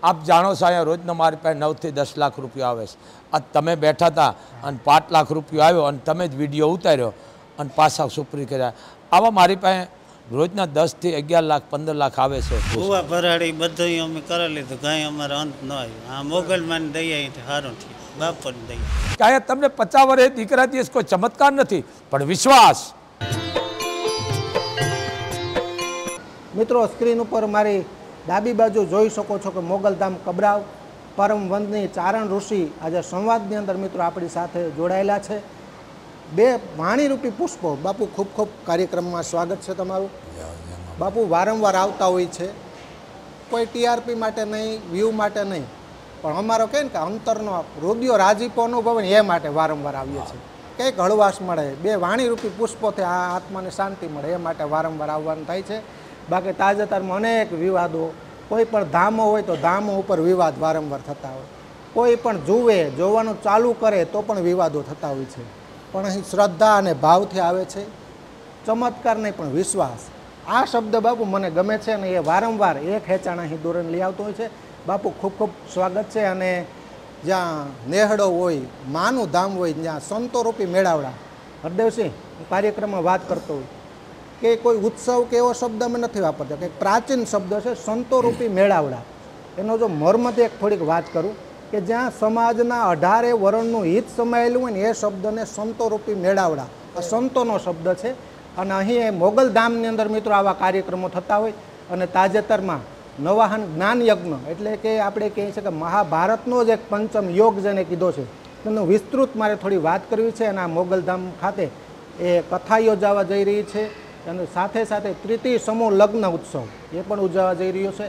આપ જાણો છો અહીંયા રોજનો મારી પાસે 9 થી 10 લાખ રૂપિયા આવે છે. આ તમે બેઠા હતા અને 5 લાખ રૂપિયા આવ્યો અને તમે જ વિડીયો ઉતાર્યો અને પાછા સુપરી કર્યા. આવા મારી પાસે રોજના 10 થી 11 લાખ 15 લાખ આવે છે. ભૂવા ભરાડી બધું અમે કરી લીધું, કાંઈ અમારે અંત ન આવ્યો. આ મોગલમાં દઈએ સારું થયું, બાપર દઈએ. કાંઈ તમને 50 વર્ષે દીકરા દિવસ કોઈ ચમત્કાર નથી, પણ વિશ્વાસ. મિત્રો, સ્ક્રીન ઉપર મારી ડાબી બાજુ જોઈ શકો છો કે મોગલધામ કબરાવ પરમ વંદનીય ચારણ ઋષિ આજે સંવાદની અંદર મિત્રો આપણી સાથે જોડાયેલા છે. 2 વાણીરૂપી પુષ્પો. બાપુ, ખૂબ ખૂબ કાર્યક્રમમાં સ્વાગત છે તમારું. બાપુ વારંવાર આવતા હોય છે, કોઈ ટીઆરપી માટે નહીં, વ્યૂ માટે નહીં, પણ અમારો કહે ને કે અંતરનો હૃદયો રાજીપો અનુભવે ને એ માટે વારંવાર આવીએ છીએ. કંઈક હળવાશ મળે, 2 વાણીરૂપી પુષ્પોથી આ આત્માને શાંતિ મળે, એ માટે વારંવાર આવવાનું થાય છે. બાકી તાજેતરમાં અનેક વિવાદો, કોઈ પણ ધામો હોય તો ધામો ઉપર વિવાદ વારંવાર થતા હોય, કોઈ પણ જોવાનું ચાલુ કરે તો પણ વિવાદો થતા હોય છે. પણ અહીં શ્રદ્ધા અને ભાવથી આવે છે, ચમત્કાર નહીં પણ વિશ્વાસ. આ શબ્દ બાપુ મને ગમે છે અને એ વારંવાર એક હેચાણ અહીં દોરીને લઈ આવતો હોય છે. બાપુ, ખૂબ ખૂબ સ્વાગત છે. અને જ્યાં નેહડો હોય, માનું ધામ હોય, જ્યાં સંતોરૂપી મેળાવડા, હરદેવસિંહ કાર્યક્રમમાં વાત કરતો હોય કે કોઈ ઉત્સવ કે એવો શબ્દ અમે નથી વાપરતા, કે પ્રાચીન શબ્દ છે સંતોરૂપી મેળાવડા. એનો જો મર્મથી એક થોડીક વાત કરું કે જ્યાં સમાજના 18 વર્ણનું હિત સમાયેલું હોય ને એ શબ્દને સંતોરૂપી મેળાવડા, આ સંતોનો શબ્દ છે. અને અહીં મોગલધામની અંદર મિત્રો આવા કાર્યક્રમો થતા હોય. અને તાજેતરમાં નવાહન જ્ઞાન યજ્ઞ એટલે કે આપણે કહીએ છીએ કે મહાભારતનો જ એક પંચમ યોગ જેને કીધો છે, તેનું વિસ્તૃત મારે થોડી વાત કરવી છે. અને આ મોગલધામ ખાતે એ કથા યોજાવા જઈ રહી છે અને સાથે સાથે તૃતીય સમૂહ લગ્ન ઉત્સવ એ પણ ઉજવવા જઈ રહ્યો છે.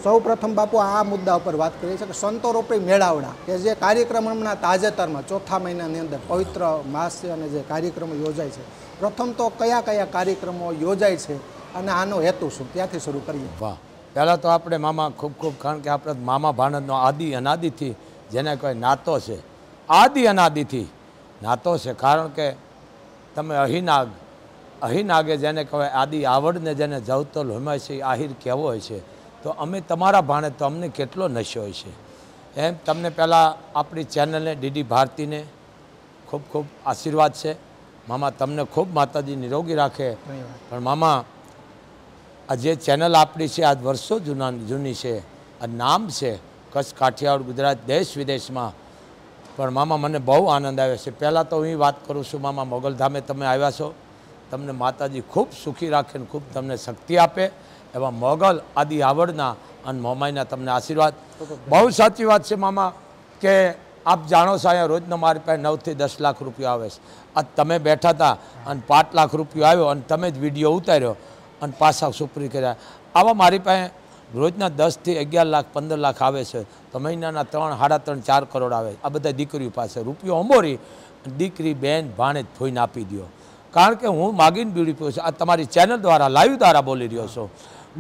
સૌ પ્રથમ બાપુ આ મુદ્દા ઉપર વાત કરીએ છીએ કે સંતોરૂપી મેળાવડા, કે જે કાર્યક્રમ હમણાં તાજેતરમાં ચોથા મહિનાની અંદર પવિત્ર માસ છે અને જે કાર્યક્રમો યોજાય છે, પ્રથમ તો કયા કયા કાર્યક્રમો યોજાય છે અને આનો હેતુ શું, ત્યાંથી શરૂ કરીએ. વાહ, પહેલાં તો આપણે મામા ખૂબ ખૂબ, કારણ કે આપણે મામા ભાણેજનો આદિ અનાદિથી જેને કોઈ નાતો છે, આદિ અનાદિથી નાતો છે. કારણ કે તમે અહિનાગે જેને કહેવાય, આદિ આવડને જેને જવતલ હોમાય છે, આહિર કહેવો હોય છે. તો અમે તમારા ભાણે તો અમને કેટલો નશો હોય છે. એમ તમને પહેલાં આપણી ચેનલને ડીડી ભારતીને ખૂબ ખૂબ આશીર્વાદ છે. મામા તમને ખૂબ માતાજી નિરોગી રાખે. પણ મામા, આ જે ચેનલ આપણી છે આજ વર્ષો જૂની છે, આ નામ છે કચ્છ, કાઠિયાવાડ, ગુજરાત, દેશ વિદેશમાં. પણ મામા મને બહુ આનંદ આવે છે. પહેલાં તો હું વાત કરું છું મામા, મોગલધામે તમે આવ્યા છો, તમને માતાજી ખૂબ સુખી રાખે ને ખૂબ તમને શક્તિ આપે. એવા મોગલ આદિ આવડના અને મોમાઈના તમને આશીર્વાદ. બહુ સાચી વાત છે મામા કે આપ જાણો છો અહીંયા રોજનો મારી પાસે 9 થી 10 લાખ રૂપિયા આવે છે. આ તમે બેઠા હતા અને 5 લાખ રૂપિયા આવ્યો અને તમે જ વિડીયો ઉતાર્યો અને પાછા સુપરી કર્યા. આવા મારી પાસે રોજના 10 થી 11 લાખ 15 લાખ આવે છે. તો મહિનાના 3, 3.5, 4 કરોડ આવે. આ બધા દીકરીઓ પાસે રૂપિયો અંબોરી દીકરી, બેન, ભાણે જ ફોઈને આપી દો. કારણ કે હું માગીને બીડી પીવું છું. આ તમારી ચેનલ દ્વારા, લાઈવ દ્વારા બોલી રહ્યો છું.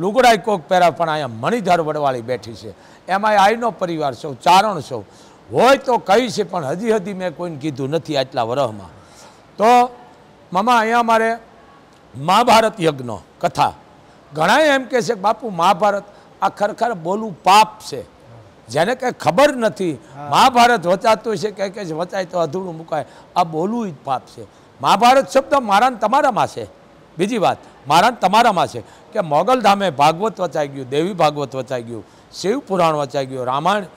લુગડાઈ કોક પહેરા, પણ અહીંયા મણિધર વડવાળી બેઠી છે. એમાં આઈનો પરિવાર છો, ચારણ છો, હોય તો કહી છે, પણ હજી મેં કોઈને કીધું નથી આટલા વરહમાં. તો મામા, અહીંયા મારે મહાભારત યજ્ઞ કથા, ઘણા એમ કહે છે કે બાપુ મહાભારત આ ખરેખર બોલવું પાપ છે. જેને કંઈ ખબર નથી, મહાભારત વચાતું છે કે વચાય તો અધૂરું મુકાય, આ બોલવું જ પાપ છે. મહાભારત શબ્દ મારા ને તમારામાં છે. બીજી વાત, મારા ને તમારામાં છે કે મોગલધામે ભાગવત વચાઈ ગયું, દેવી ભાગવત વચાઈ ગયું, શિવ પુરાણ વચાઈ ગયું, રામાયણ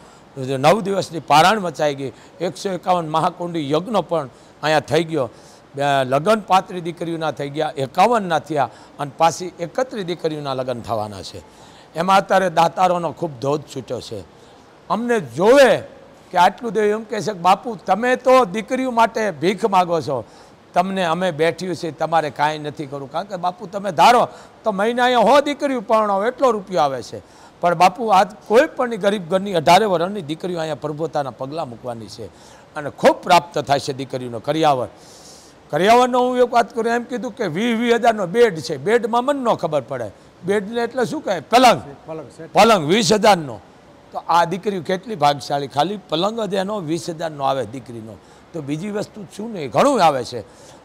9 દિવસની પારાયણ વચાઈ ગઈ, 151 મહાકુંડી યજ્ઞ પણ અહીંયા થઈ ગયો. લગ્ન 35 દીકરીઓના થઈ ગયા, 51ના થયા અને પાછી 31 દીકરીઓના લગ્ન થવાના છે. એમાં અત્યારે દાતારોનો ખૂબ ધોધ છૂટ્યો છે. અમને જોવે કે આટલું દેવું, એમ કહે છે કે બાપુ તમે તો દીકરીઓ માટે ભીખ માગો છો, તમને અમે બેઠ્યું છે, તમારે કાંઈ નથી કરવું. કારણ કે બાપુ તમે ધારો તો મહિના અહીંયા 100 દીકરીઓ પરણાવો એટલો રૂપિયો આવે છે. પણ બાપુ આજ કોઈ પણની ગરીબ ઘરની 18 વર્ષની દીકરીઓ અહીંયા પ્રભુતાના પગલાં મૂકવાની છે અને ખૂબ પ્રાપ્ત થાય છે દીકરીઓનો. કરિયાવરનો હું એક વાત કરું, એમ કીધું કે 20,000નો બેડ છે. બેડમાં મને ન ખબર પડે, બેડને એટલે શું કહે, પલંગ 20,000નો. તો આ દીકરીઓ કેટલી ભાગશાળી, ખાલી પલંગ જ એનો 20,000નો આવે દીકરીનો. તો બીજી વસ્તુ શું નહીં, ઘણું આવે છે.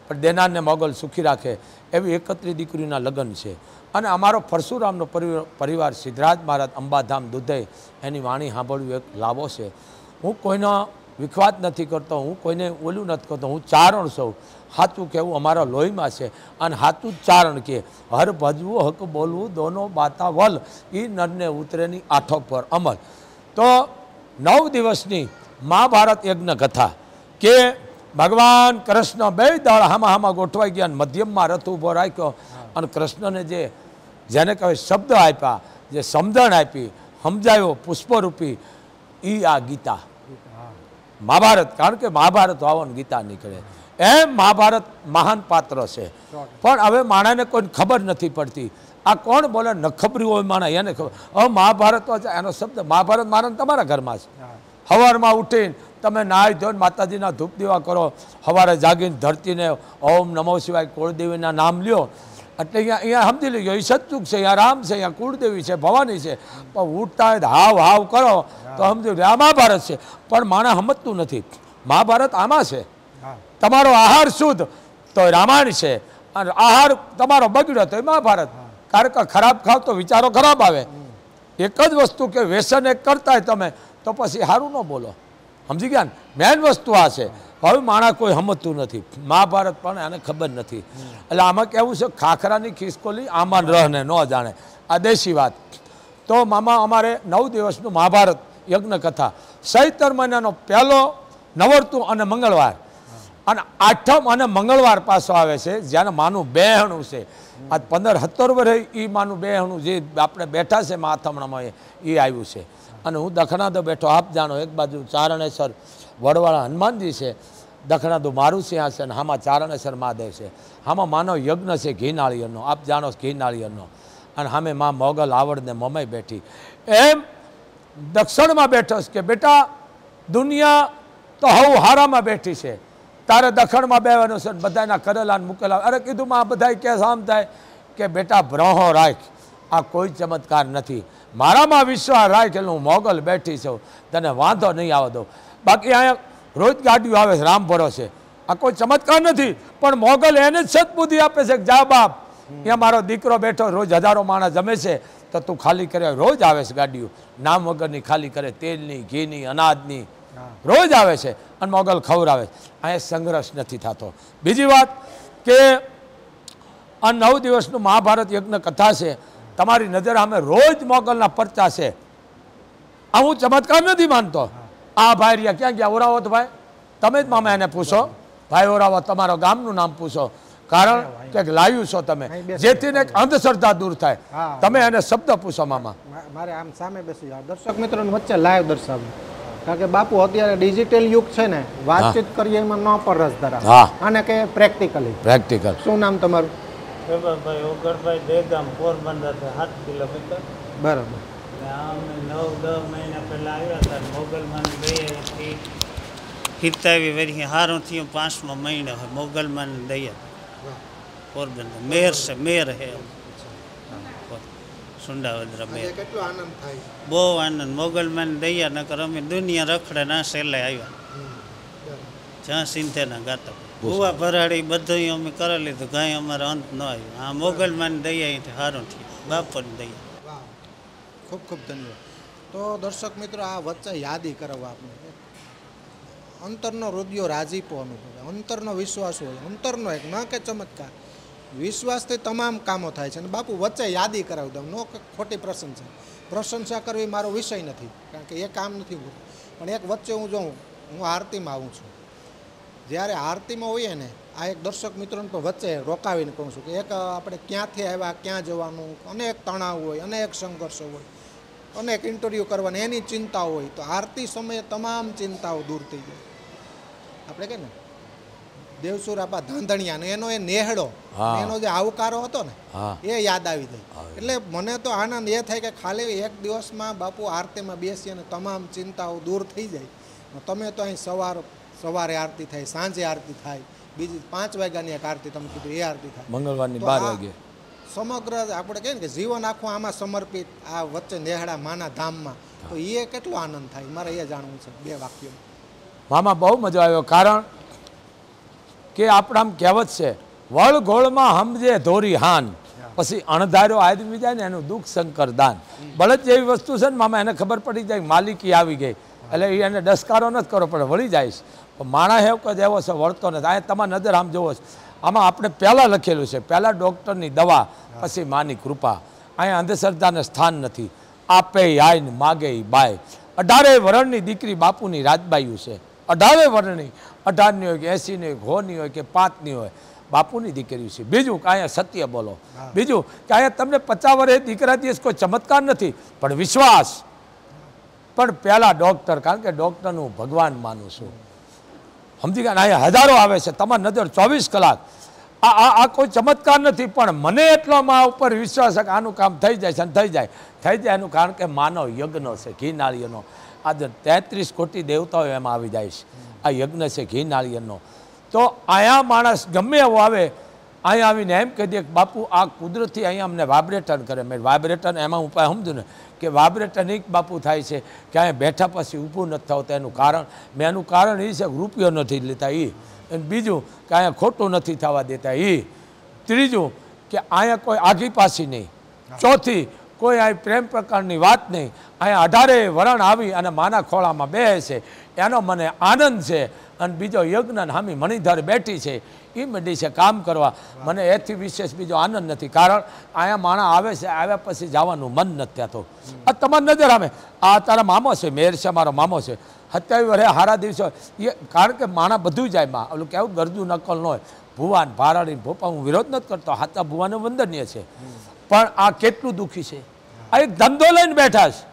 પણ દેનારને મોગલ સુખી રાખે એવી 31 દીકરીઓના લગ્ન છે. અને અમારો પરશુરામનો પરિવાર સિદ્ધરાજ મહારાજ અંબાધામ દુધઈ એની વાણી સાંભળવી એક લાવો છે. હું કોઈનો વિખવાદ નથી કરતો, હું કોઈને ઓલું નથી કરતો, હું ચારણ છું. સાચું કહેવું અમારા લોહીમાં છે અને સાચું જ ચારણ કે હર ભજવું હક બોલવું દોનો બાતા વલ એ નરને ઉતરેની આઠો પર અમલ. તો 9 દિવસની મહાભારત યજ્ઞ કથા કે ભગવાન કૃષ્ણ 2 દળ હામાં ગોઠવાઈ ગયા અને મધ્યમમાં રથ ઊભો રાખ્યો અને કૃષ્ણને જેને કહેવાય શબ્દ આપ્યા, જે સમજણ આપી, સમજાયો પુષ્પરૂપી એ આ ગીતા મહાભારત. કારણ કે મહાભારત વાવન ગીતા નીકળે એમ મહાભારત મહાન પાત્ર છે. પણ હવે માણસને કોઈ ખબર નથી પડતી. આ કોણ બોલે ન ખબરી હોય માણસ એને ખબર. હવે મહાભારત એનો શબ્દ મહાભારત મારે તમારા ઘરમાં છે. સવારમાં ઉઠીને તમે નાહી ધોઈને માતાજીના ધૂપ દીવા કરો, સવારે જાગીને ધરતીને ઓમ નમો શિવાય કુળદેવીના નામ લ્યો એટલે અહીંયા સમજી લેજો એ સત્યુગ છે, અહીંયા રામ છે, અહીંયા કુળદેવી છે, ભવાની છે. પણ ઉઠતા હોય હાવ હાવ કરો તો સમજો આ મહાભારત છે. પણ માણસ સમજતું નથી. મહાભારત આમાં છે. તમારો આહાર શુદ્ધ તો રામાયણ છે અને આહાર તમારો બગડ્યો તો એ મહાભારત. કારણ કે ખરાબ ખાવ તો વિચારો ખરાબ આવે. એક જ વસ્તુ કે વ્યસન એક કરતા હોય તમે તો પછી સારું ન બોલો. સમજી ગયા ને? મેન વસ્તુ આ છે. હવે માણસ કોઈ સમજતું નથી. મહાભારત પણ એને ખબર નથી. એટલે આમાં કેવું છે ખાખરાની ખિસકોલી આમાં રહને ન જાણે. આ દેશી વાત. તો મામા અમારે 9 દિવસનું મહાભારત યજ્ઞ કથા ચૈત્ર મહિનાનો પહેલો નવરતું અને મંગળવાર અને 8મ અને મંગળવાર પાછો આવે છે જ્યારે માનું બેહણું છે. આજ 15-17 વર્ષે એ માનું બેહણું જે આપણે બેઠા છે માથમણામાં એ આવ્યું છે. અને હું દખણાદો બેઠો આપ જાણો. એક બાજુ ચારણેશ્વર વડવાળા હનુમાનજી છે, દખણાદો મારું સિંહાસન, આમાં ચારણેશ્વર મહાદેવ છે, આમાં માનો યજ્ઞ છે ઘી નાળિયેરનો, આપ જાણો ઘી નાળિયેરનો. અને સામે માં મોગલ આવડને મમાઈ બેઠી. એમ દક્ષિણમાં બેઠો છે કે બેટા દુનિયા તો હવ હારામાં બેઠી છે, તારે દખણમાં બેવાનું છે. બધાના કરેલા મૂકેલા. અરે કીધું માં બધા કે આમ થાય કે બેટા બ્રહો રાખ, આ કોઈ ચમત્કાર નથી. મારામાં વિશ્વાસ રાખ એટલે હું મોગલ બેઠી છું, તને વાંધો નહીં આવવા દઉં. બાકી અહીંયા રોજ ગાડીઓ આવે છે રામ ભરોસે, આ કોઈ ચમત્કાર નથી. પણ મોગલ એને જ સદબુદ્ધિ આપે છે કે જા બાપ, અહીંયા મારો દીકરો બેઠો રોજ હજારો માણસ જમે છે તો તું ખાલી કરે. રોજ આવે છે ગાડીઓ નામ વગરની ખાલી કરે, તેલની, ઘીની, અનાજની રોજ આવે છે અને મોગલ ખવડાવે છે. અહીંયા સંઘર્ષ નથી થતો. બીજી વાત કે આ 9 દિવસનું મહાભારત યજ્ઞ કથા છે. તમારી નજર સામે રોજ મોગલના પરચા છે. આ હું ચમત્કાર નથી માનતો. આ ભાઈ રહ્યા ક્યાં ગયા? ઓરાવો તો ભાઈ તમે જ મામા એને પૂછો. ભાઈ ઓરાવો તમારા ગામનું નામ પૂછો. કારણ કે લાવ્યું છો તમે, જેથી ને અંધશ્રદ્ધા દૂર થાય. તમે એને શબ્દ પૂછો મામા. મારે આમ સામે બેસી જાવ. દર્શક મિત્રોની વચ્ચે લાઈવ દર્શાવું. કારણ કે બાપુ અત્યારે ડિજિટલ યુગ છે ને, વાતચીત કરીએ એમાં ન પર રસ ધરાવે. આને કે પ્રેક્ટિકલી. પ્રેક્ટિકલ. શું નામ તમારું? ભાઈ ઓગણભાઈ દેગામ, પોરબંદર 7 કિલોમીટર. બરાબર. અમે 9-10 મહિના પહેલાં આવ્યા હતા. મોગલમાની દયાથી હિતાવી વરી સારું થયું. 5મો મહિનો હોય મોગલમાની દયા. પોરબંદર મેર છે, મેર હે સુંડાવદરા મેર. કેટલો આનંદ થાય. બહુ આનંદ. મોગલમાની દયા નકર અમે દુનિયા રખડે ના છેલ્લે આવ્યા. જ્યાં સિંધેના ગાતા ભૂવા ભરાડી બધું અમે કરી લીધું. કાંઈ અમારે અંત ન આવ્યો. આ મોગલમાની દયા અહીંથી સારું થયું. બાપરની દયા. ખૂબ ખૂબ ધન્યવાદ. તો દર્શક મિત્રો આ વચ્ચે યાદી કરાવવા આપણે અંતરનો હૃદયો રાજીપો અનુભવે, અંતરનો વિશ્વાસ હોય, અંતરનો એક ન કે ચમત્કાર, વિશ્વાસથી તમામ કામો થાય છે. અને બાપુ વચ્ચે યાદી કરાવી દઉં. નો કે ખોટી પ્રશંસા કરવી મારો વિષય નથી, કારણ કે એ કામ નથી. પણ એક વચ્ચે હું જોઉં, હું આરતીમાં આવું છું. જ્યારે આરતીમાં હોઈએ ને, આ એક દર્શક મિત્રોને પણ વચ્ચે રોકાવીને કહું છું કે એક આપણે ક્યાંથી આવ્યા, ક્યાં જવાનું, અનેક તણાવ હોય, અનેક સંઘર્ષો હોય, અનેક ઇન્ટરવ્યૂ કરવાની એની ચિંતા હોય. તો આરતી સમયે તમામ ચિંતાઓ દૂર થઈ જાય. આપણે કે ને દેવસુર આપા ધાંધણિયાનો એનો એ નેહડો, એનો જે આવકારો હતો ને, એ યાદ આવી જાય. એટલે મને તો આનંદ એ થાય કે ખાલી એક દિવસમાં બાપુ આરતીમાં બેસી અને તમામ ચિંતાઓ દૂર થઈ જાય. તમે તો અહીં સવારે આરતી થાય, સાંજે આરતી થાય, બીજી 5 વાગ્યાની એક આરતી તમે કીધું એ આરતી થાય, મંગળવારની 12 વાગે. સમગ્ર આપણે કહીએ ને કે જીવન આખું આમાં સમર્પિત, આ વચ્ચે નેહડા માના ધામમાં. તો એ કેટલો આનંદ થાય, મારે એ જાણવું છે 2 વાક્યો. મામા બહુ મજા આવ્યો. કારણ કે આપણામ કહેવત છે, વળ ગોળમાં સમજે ધોરી હાન. પછી અણધાર્યો આદમી જાય ને એનું દુઃખ શંકર દાન. બળદ જેવી વસ્તુ છે ને મામા, એને ખબર પડી જાય માલિકી આવી ગઈ એટલે એને ડસકારો નથી કરવો પડે, વળી જાય. માણસ એવો જ એવો છે, વળતો નથી. અહીંયા તમારી નજર આમ જોવો છે, આમાં આપણે પહેલાં લખેલું છે, પહેલાં ડૉક્ટરની દવા, પછી માની કૃપા. અહીંયા અંધશ્રદ્ધાને સ્થાન નથી. આપે આઈન માગે બાય. 18 વર્ષની દીકરી બાપુની રાજબાયું છે. 18 વર્ષની, 18ની હોય કે 80ની હોય, 100ની હોય કે 5ની હોય, બાપુની દીકરી છે. બીજું કે અહીંયા સત્ય બોલો. બીજું કે અહીંયા તમને 50 વર્ષે દીકરા દિવસ કોઈ ચમત્કાર નથી, પણ વિશ્વાસ. પણ પહેલાં ડૉક્ટર, કારણ કે ડૉક્ટરનું ભગવાન માનું છું. સમજી ગયા? અહીંયા હજારો આવે છે, તમારી નજર 24 કલાક. આ કોઈ ચમત્કાર નથી, પણ મને એટલો મા ઉપર વિશ્વાસ છે કે આનું કામ થઈ જાય છે અને થઈ જાય એનું કારણ કે માનવ યજ્ઞ છે, ઘી નાળિયેરનો. આજે 33 કોટી દેવતાઓ એમાં આવી જાય છે. આ યજ્ઞ છે ઘી નાળિયેરનો. તો અહીંયા માણસ ગમે એવો આવે, અહીંયા આવીને એમ કહી દે કે બાપુ આ કુદરતી અહીંયા અમને વાઇબ્રેટર કરે. મેં વાઇબ્રેટર એમાં ઉપાય સમજું ને કે વાઇબ્રેટર એક બાપુ થાય છે કે અહીંયા બેઠા પછી ઊભું નથી થતું. એનું કારણ એનું કારણ એ છે કે રૂપિયો નથી લેતા એ. અને બીજું કે અહીંયા ખોટું નથી થવા દેતા એ. ત્રીજું કે અહીંયા કોઈ આઘી પાછી નહીં. ચોથી કોઈ અહીં પ્રેમ પ્રકારની વાત નહીં. અહીંયા 18 વરણ આવી અને માના ખોળામાં બેસે છે, એનો મને આનંદ છે. અને બીજો યજ્ઞ હામી મણિધર બેઠી છે, એ મંડી છે કામ કરવા. મને એથી વિશેષ બીજો આનંદ નથી, કારણ અહીંયા માણા આવે છે, આવ્યા પછી જવાનું મન નથી થતું. આ તમારી નજર આવે, આ તારા મામો છે, મેર છે, મારો મામો છે, 27 વર્ષે હારા દિવસો એ. કારણ કે માણા બધું જાય માં, ઓલું કેવું ગરજુ નકલ ન હોય. ભુવાન ભારાડી ભોપા હું વિરોધ નથી કરતો, હાથા ભુવાને વંદનીય છે, પણ આ કેટલું દુઃખી છે. આ એક ધંધો લઈને બેઠા છે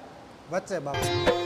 વચ્ચે બાપુ